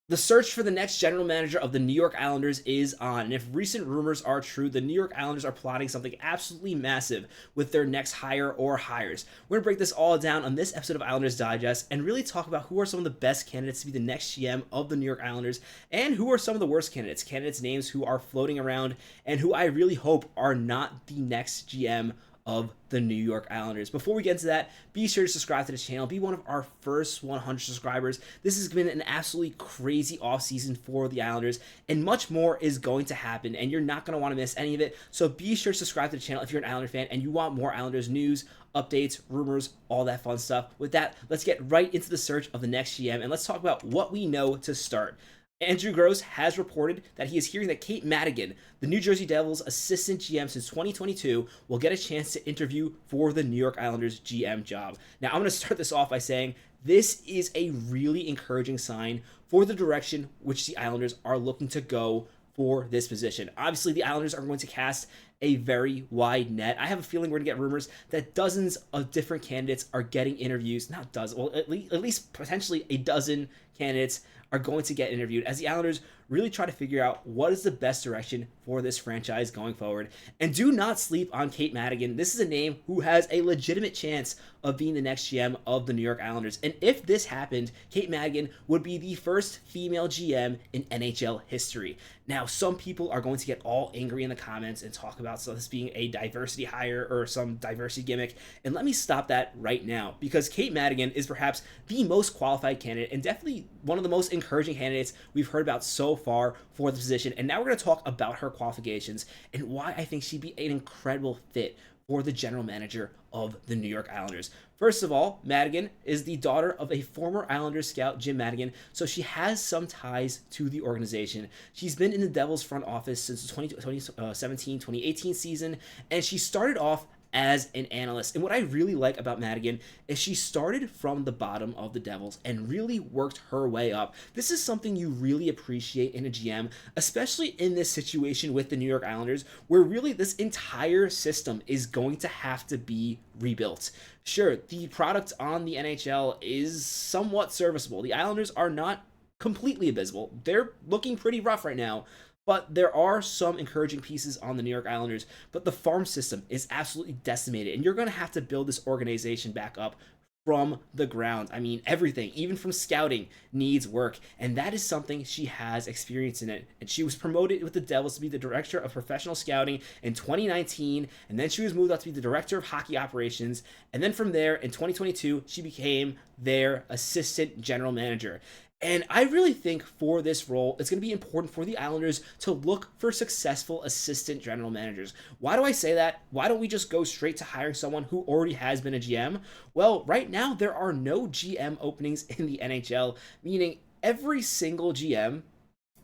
The search for the next general manager of the New York Islanders is on. And if recent rumors are true, the New York Islanders are plotting something absolutely massive with their next hire or hires. We're going to break this all down on this episode of Islanders Digest and really talk about who are some of the best candidates to be the next GM of the New York Islanders and who are some of the worst candidates names who are floating around and who I really hope are not the next GM of the New York Islanders. Before we get into that, be sure to subscribe to this channel. Be one of our first 100 subscribers. This has been an absolutely crazy offseason for the Islanders, and much more is going to happen, and you're not going to want to miss any of it. So be sure to subscribe to the channel if you're an Islander fan and you want more Islanders news, updates, rumors, all that fun stuff. With that, let's get right into the search of the next GM, and let's talk about what we know to start. Andrew Gross has reported that he is hearing that Kate Madigan, the New Jersey Devils assistant GM since 2022, will get a chance to interview for the New York Islanders GM job. Now, I'm going to start this off by saying this is a really encouraging sign for the direction which the Islanders are looking to go for this position. Obviously, the Islanders are going to cast a very wide net. I have a feeling we're going to get rumors that dozens of different candidates are getting interviews. Not dozens, well, at least potentially a dozen candidates are going to get interviewed as the Islanders really try to figure out what is the best direction for this franchise going forward. And do not sleep on Kate Madigan. This is a name who has a legitimate chance of being the next GM of the New York Islanders. And if this happened, Kate Madigan would be the first female GM in NHL history. Now, some people are going to get all angry in the comments and talk about this being a diversity hire or some diversity gimmick. And let me stop that right now, because Kate Madigan is perhaps the most qualified candidate and definitely one of the most encouraging candidates we've heard about so far for the position. And now we're going to talk about her qualifications and why I think she'd be an incredible fit for the general manager of the New York Islanders. First of all, Madigan is the daughter of a former Islanders scout, Jim Madigan, so she has some ties to the organization. She's been in the Devils front office since the 2017-2018 season, and she started off as an analyst. And what I really like about Madigan is she started from the bottom of the Devils and really worked her way up. This is something you really appreciate in a GM, especially in this situation with the New York Islanders, where really this entire system is going to have to be rebuilt. Sure, the product on the NHL is somewhat serviceable. The Islanders are not completely abysmal. They're looking pretty rough right now. But there are some encouraging pieces on the New York Islanders, but the farm system is absolutely decimated, and you're going to have to build this organization back up from the ground. I mean, everything, even from scouting, needs work, and that is something she has experience in it. And she was promoted with the Devils to be the director of professional scouting in 2019, and then she was moved up to be the director of hockey operations, and then from there, in 2022, she became their assistant general manager. And I really think for this role, it's going to be important for the Islanders to look for successful assistant general managers. Why do I say that? Why don't we just go straight to hiring someone who already has been a GM? Well, right now, there are no GM openings in the NHL, meaning every single GM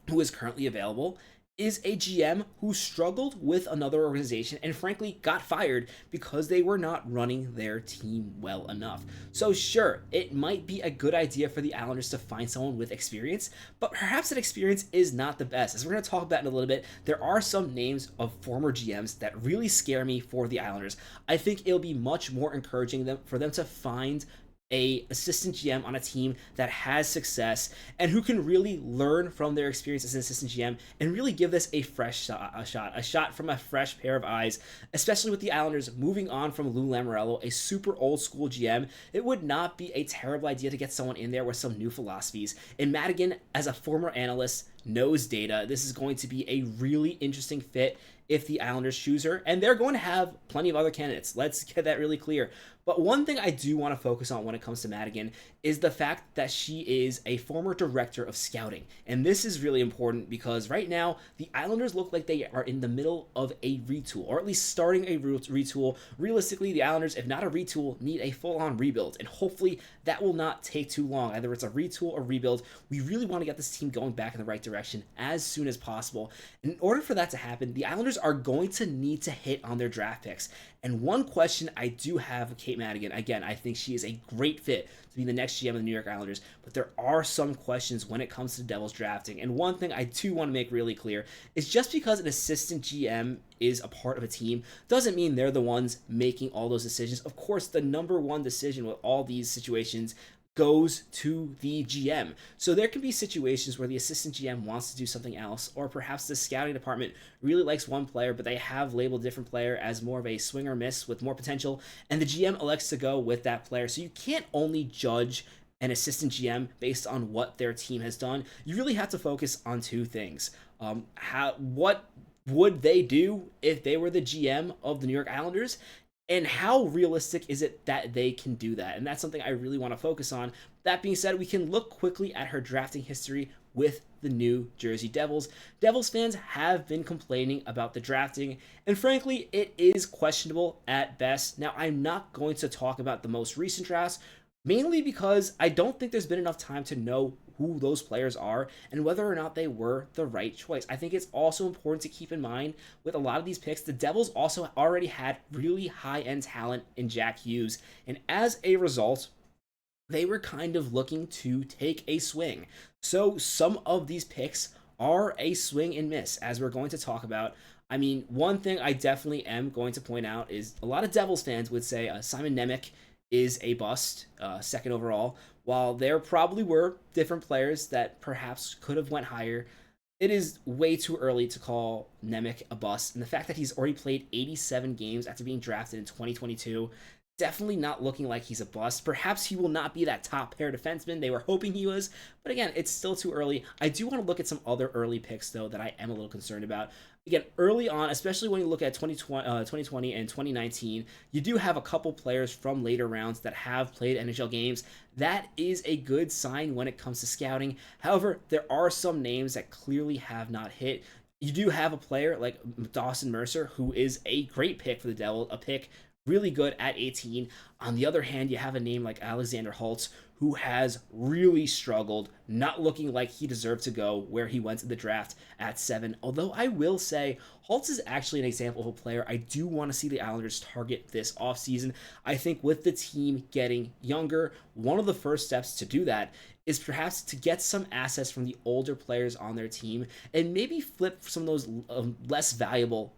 who is currently available is a GM who struggled with another organization and frankly got fired because they were not running their team well enough. So sure, it might be a good idea for the Islanders to find someone with experience, but perhaps that experience is not the best. As we're going to talk about in a little bit, there are some names of former GMs that really scare me for the Islanders. I think it'll be much more encouraging for them to find a assistant GM on a team that has success and who can really learn from their experience as an assistant GM and really give this a fresh a shot from a fresh pair of eyes, especially with the Islanders moving on from Lou Lamoriello, a super old school GM. It would not be a terrible idea to get someone in there with some new philosophies. And Madigan, as a former analyst, knows data. This is going to be a really interesting fit if the Islanders choose her, and they're going to have plenty of other candidates. Let's get that really clear. But one thing I do want to focus on when it comes to Madigan is the fact that she is a former director of scouting. And this is really important because right now, the Islanders look like they are in the middle of a retool, or at least starting a retool. Realistically, the Islanders, if not a retool, need a full-on rebuild. And hopefully that will not take too long. Either it's a retool or rebuild. We really want to get this team going back in the right direction as soon as possible. And in order for that to happen, the Islanders are going to need to hit on their draft picks. And one question I do have with Kate Madigan, again, I think she is a great fit to be the next GM of the New York Islanders, but there are some questions when it comes to Devils drafting. And one thing I do want to make really clear is just because an assistant GM is a part of a team doesn't mean they're the ones making all those decisions. Of course, the number one decision with all these situations goes to the GM. So there can be situations where the assistant GM wants to do something else, or perhaps the scouting department really likes one player, but they have labeled a different player as more of a swing or miss with more potential, and the GM elects to go with that player. So you can't only judge an assistant GM based on what their team has done. You really have to focus on two things. What would they do if they were the GM of the New York Islanders? And how realistic is it that they can do that? And that's something I really want to focus on. That being said, we can look quickly at her drafting history with the New Jersey Devils. Devils fans have been complaining about the drafting, and frankly, it is questionable at best. Now, I'm not going to talk about the most recent drafts, mainly because I don't think there's been enough time to know who those players are and whether or not they were the right choice. I think it's also important to keep in mind with a lot of these picks, the Devils also already had really high-end talent in Jack Hughes, and as a result, they were kind of looking to take a swing. So some of these picks are a swing and miss, as we're going to talk about. I mean, one thing I definitely am going to point out is a lot of Devils fans would say Simon Nemec is a bust, second overall. While there probably were different players that perhaps could have went higher, it is way too early to call Nemec a bust. And the fact that he's already played 87 games after being drafted in 2022, definitely not looking like he's a bust. Perhaps he will not be that top pair defenseman they were hoping he was, but again, it's still too early. I do want to look at some other early picks, though, that I am a little concerned about. Again, early on, especially when you look at 2020 and 2019, you do have a couple players from later rounds that have played NHL games. That is a good sign when it comes to scouting. However, there are some names that clearly have not hit. You do have a player like Dawson Mercer, who is a great pick for the Devils, a pick really good at 18. On the other hand, you have a name like Alexander Holtz, who has really struggled, not looking like he deserved to go where he went in the draft at 7. Although I will say, Holtz is actually an example of a player I do want to see the Islanders target this offseason. I think with the team getting younger, one of the first steps to do that is perhaps to get some assets from the older players on their team and maybe flip some of those less valuable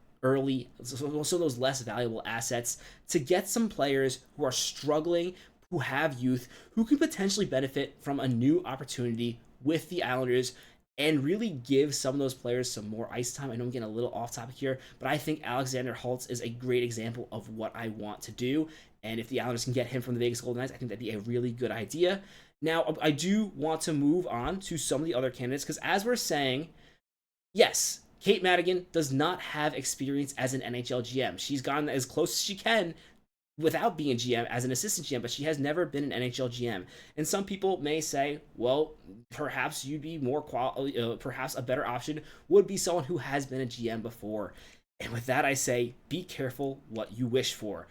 some of those less valuable assets to get some players who are struggling, who have youth, who can potentially benefit from a new opportunity with the Islanders and really give some of those players some more ice time. I know I'm getting a little off topic here, but I think Alexander Holtz is a great example of what I want to do. And if the Islanders can get him from the Vegas Golden Knights, I think that'd be a really good idea. Now, I do want to move on to some of the other candidates because as we're saying, yes, Kate Madigan does not have experience as an NHL GM. She's gone as close as she can without being a GM as an assistant GM, but she has never been an NHL GM. And some people may say, well, perhaps you'd be more perhaps a better option would be someone who has been a GM before. And with that, I say, be careful what you wish for.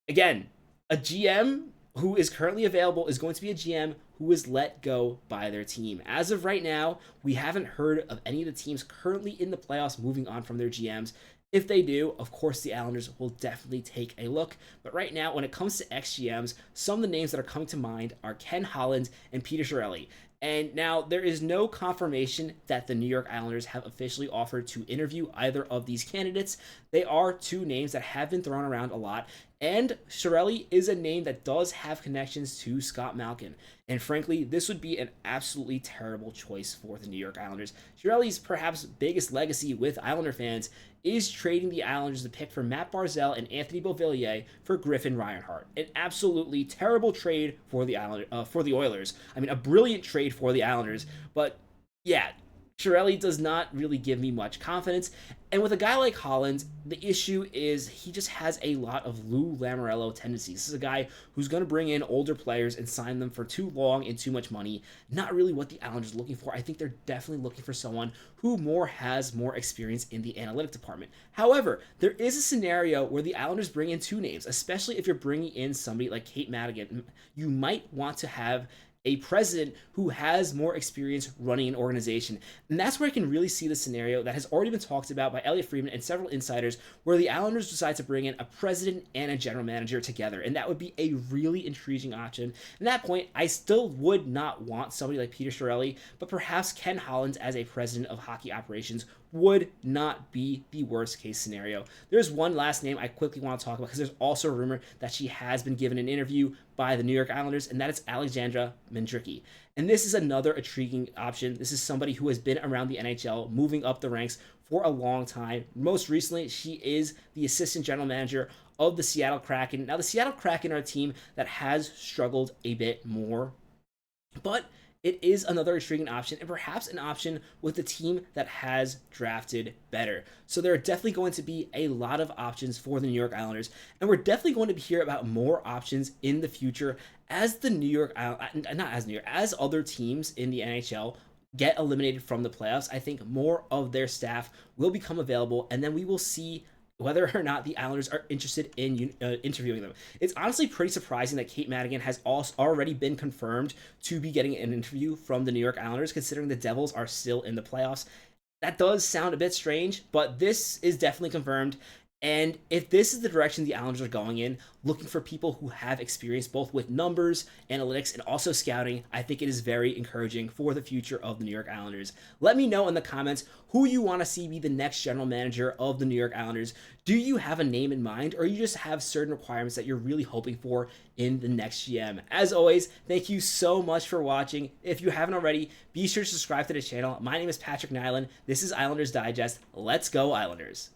Again, a GM who is currently available is going to be a GM who is let go by their team. As of right now, we haven't heard of any of the teams currently in the playoffs moving on from their GMs. If they do, of course, the Islanders will definitely take a look. But right now, when it comes to ex-GMs, some of the names that are coming to mind are Ken Holland and Peter Chiarelli. And now there is no confirmation that the New York Islanders have officially offered to interview either of these candidates. They are two names that have been thrown around a lot. And Chiarelli is a name that does have connections to Scott Malkin. And frankly, this would be an absolutely terrible choice for the New York Islanders. Chiarelli's perhaps biggest legacy with Islander fans is trading the Islanders the pick for Matt Barzal and Anthony Beauvillier for Griffin Reinhart. An absolutely terrible trade for the Oilers. I mean, a brilliant trade for the Islanders, but yeah, Chiarelli does not really give me much confidence. And with a guy like Holland, the issue is he just has a lot of Lou Lamoriello tendencies. This is a guy who's going to bring in older players and sign them for too long and too much money. Not really what the Islanders are looking for. I think they're definitely looking for someone who has more experience in the analytic department. However, there is a scenario where the Islanders bring in two names, especially if you're bringing in somebody like Kate Madigan. You might want to have a president who has more experience running an organization. And that's where I can really see the scenario that has already been talked about by Elliot Friedman and several insiders, where the Islanders decide to bring in a president and a general manager together. And that would be a really intriguing option. At that point, I still would not want somebody like Peter Chiarelli, but perhaps Ken Holland as a president of hockey operations would not be the worst case scenario. There's one last name I quickly want to talk about because there's also a rumor that she has been given an interview by the New York Islanders, and that is Alexandra Mandrycky. And this is another intriguing option. This is somebody who has been around the NHL, moving up the ranks for a long time. Most recently, she is the assistant general manager of the Seattle Kraken. Now, the Seattle Kraken are a team that has struggled a bit more, but it is another intriguing option, and perhaps an option with a team that has drafted better. So there are definitely going to be a lot of options for the New York Islanders, and we're definitely going to hear about more options in the future as the New York, as other teams in the NHL get eliminated from the playoffs. I think more of their staff will become available, and then we will see whether or not the Islanders are interested in interviewing them. It's honestly pretty surprising that Kate Madigan has already been confirmed to be getting an interview from the New York Islanders, considering the Devils are still in the playoffs. That does sound a bit strange, but this is definitely confirmed. And if this is the direction the Islanders are going in, looking for people who have experience both with numbers, analytics, and also scouting, I think it is very encouraging for the future of the New York Islanders. Let me know in the comments who you want to see be the next general manager of the New York Islanders. Do you have a name in mind, or you just have certain requirements that you're really hoping for in the next GM? As always, thank you so much for watching. If you haven't already, be sure to subscribe to the channel. My name is Patrick Nilan. This is Islanders Digest. Let's go Islanders.